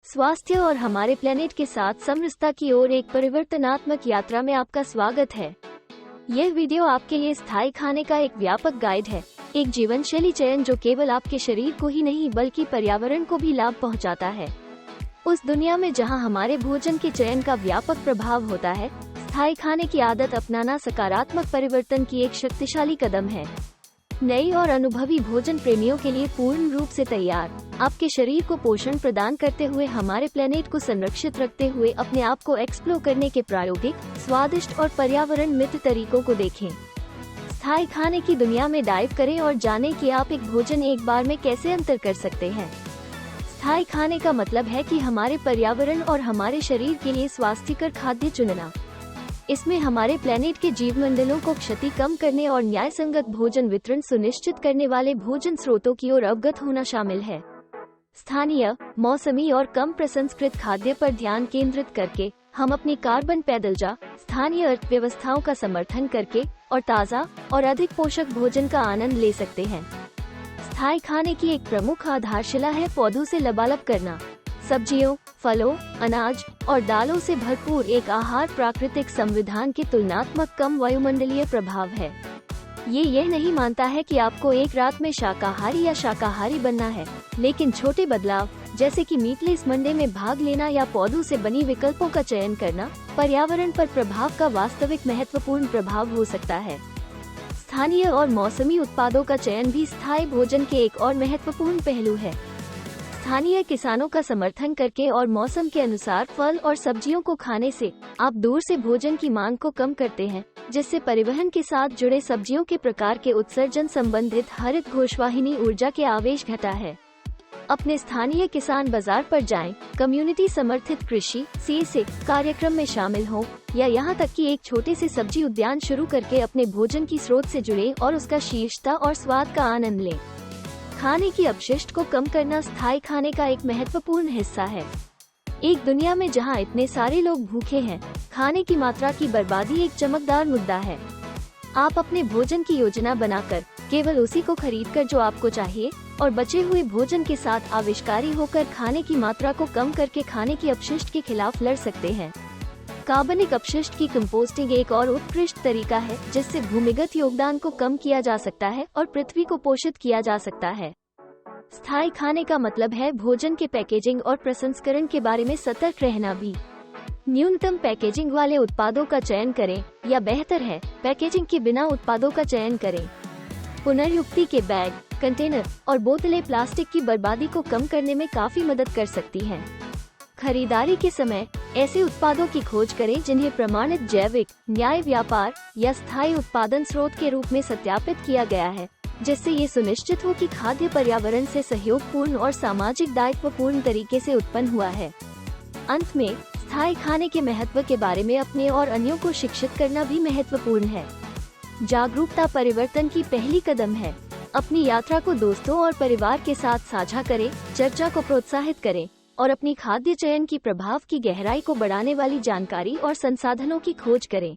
स्वास्थ्य और हमारे प्लेनेट के साथ समरसता की ओर एक परिवर्तनात्मक यात्रा में आपका स्वागत है। यह वीडियो आपके लिए स्थायी खाने का एक व्यापक गाइड है, एक जीवन शैली चयन जो केवल आपके शरीर को ही नहीं बल्कि पर्यावरण को भी लाभ पहुंचाता है। उस दुनिया में जहां हमारे भोजन के चयन का व्यापक प्रभाव होता है, स्थायी खाने की आदत अपनाना सकारात्मक परिवर्तन की एक शक्तिशाली कदम है। नई और अनुभवी भोजन प्रेमियों के लिए पूर्ण रूप से तैयार, आपके शरीर को पोषण प्रदान करते हुए हमारे प्लेनेट को संरक्षित रखते हुए अपने आप को एक्सप्लोर करने के प्रायोगिक, स्वादिष्ट और पर्यावरण मित्र तरीकों को देखें। स्थायी खाने की दुनिया में डाइव करें और जानें कि आप एक भोजन एक बार में कैसे अंतर कर सकते हैं। स्थायी खाने का मतलब है कि हमारे पर्यावरण और हमारे शरीर के लिए स्वास्थ्यकर खाद्य चुनना। इसमें हमारे प्लेनेट के जीवमंडलों को क्षति कम करने और न्यायसंगत भोजन वितरण सुनिश्चित करने वाले भोजन स्रोतों की ओर अवगत होना शामिल है। स्थानीय, मौसमी और कम प्रसंस्कृत खाद्य पर ध्यान केंद्रित करके हम अपनी कार्बन पैदलजा, स्थानीय अर्थव्यवस्थाओं का समर्थन करके और ताज़ा और अधिक पोषक भोजन का आनंद ले सकते हैं। स्थायी खाने की एक प्रमुख आधारशिला है पौधों से लबालब करना। सब्जियों, फलों, अनाज और दालों से भरपूर एक आहार प्राकृतिक संविधान के तुलनात्मक कम वायुमंडलीय प्रभाव है। ये यह नहीं मानता है कि आपको एक रात में शाकाहारी या शाकाहारी बनना है, लेकिन छोटे बदलाव जैसे कि मीटलेस मंडे में भाग लेना या पौधों से बनी विकल्पों का चयन करना पर्यावरण पर प्रभाव का वास्तविक महत्वपूर्ण प्रभाव हो सकता है। स्थानीय और मौसमी उत्पादों का चयन भी स्थायी भोजन के एक और महत्वपूर्ण पहलू है। स्थानीय किसानों का समर्थन करके और मौसम के अनुसार फल और सब्जियों को खाने से आप दूर से भोजन की मांग को कम करते हैं, जिससे परिवहन के साथ जुड़े सब्जियों के प्रकार के उत्सर्जन संबंधित हरित घोषवाहिनी ऊर्जा के आवेश घटा है। अपने स्थानीय किसान बाजार पर जाएं, कम्युनिटी समर्थित कृषि (CSA) कार्यक्रम में शामिल हों या यहाँ तक कि एक छोटे से सब्जी उद्यान शुरू करके अपने भोजन की स्रोत से जुड़े और उसका शीर्षता और स्वाद का आनंद लें। खाने की अपशिष्ट को कम करना स्थायी खाने का एक महत्वपूर्ण हिस्सा है। एक दुनिया में जहां इतने सारे लोग भूखे हैं, खाने की मात्रा की बर्बादी एक चमकदार मुद्दा है। आप अपने भोजन की योजना बनाकर केवल उसी को खरीदकर जो आपको चाहिए और बचे हुए भोजन के साथ आविष्कारी होकर खाने की मात्रा को कम करके खाने की अपशिष्ट के खिलाफ लड़ सकते हैं। कार्बनिक अपशिष्ट की कंपोस्टिंग एक और उत्कृष्ट तरीका है जिससे भूमिगत योगदान को कम किया जा सकता है और पृथ्वी को पोषित किया जा सकता है। स्थायी खाने का मतलब है भोजन के पैकेजिंग और प्रसंस्करण के बारे में सतर्क रहना भी। न्यूनतम पैकेजिंग वाले उत्पादों का चयन करें या बेहतर है, पैकेजिंग के बिना उत्पादों का चयन करें। पुनर्युक्ति के बैग, कंटेनर और बोतलें प्लास्टिक की बर्बादी को कम करने में काफी मदद कर सकती हैं। खरीदारी के समय ऐसे उत्पादों की खोज करें जिन्हें प्रमाणित जैविक, न्याय व्यापार या स्थायी उत्पादन स्रोत के रूप में सत्यापित किया गया है, जिससे ये सुनिश्चित हो कि खाद्य पर्यावरण से सहयोगपूर्ण और सामाजिक दायित्वपूर्ण तरीके से उत्पन्न हुआ है। अंत में, स्थायी खाने के महत्व के बारे में अपने और अन्यों को शिक्षित करना भी महत्वपूर्ण है। जागरूकता परिवर्तन की पहली कदम है। अपनी यात्रा को दोस्तों और परिवार के साथ साझा करें, चर्चा को प्रोत्साहित करें और अपनी खाद्य चयन की प्रभाव की गहराई को बढ़ाने वाली जानकारी और संसाधनों की खोज करें।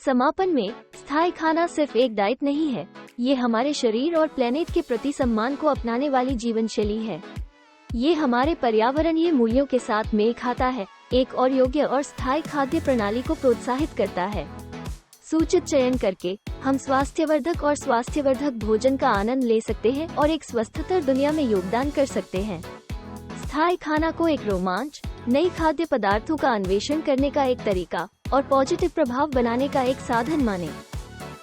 समापन में, स्थायी खाना सिर्फ एक डाइट नहीं है, ये हमारे शरीर और प्लेनेट के प्रति सम्मान को अपनाने वाली जीवन शैली है। ये हमारे पर्यावरणीय मूल्यों के साथ मेल खाता है, एक और योग्य और स्थायी खाद्य प्रणाली को प्रोत्साहित करता है। सूचित चयन करके हम स्वास्थ्यवर्धक और स्वास्थ्यवर्धक भोजन का आनंद ले सकते हैं और एक स्वस्थतर दुनिया में योगदान कर सकते हैं। स्थायी खाना को एक रोमांच, नई खाद्य पदार्थों का अन्वेषण करने का एक तरीका और पॉजिटिव प्रभाव बनाने का एक साधन माने।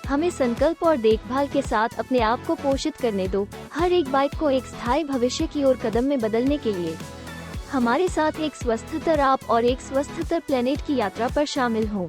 हमें संकल्प और देखभाल के साथ अपने आप को पोषित करने दो, हर एक बाइट को एक स्थायी भविष्य की ओर कदम में बदलने के लिए। हमारे साथ एक स्वस्थतर आप और एक स्वस्थतर प्लेनेट की यात्रा पर शामिल हों।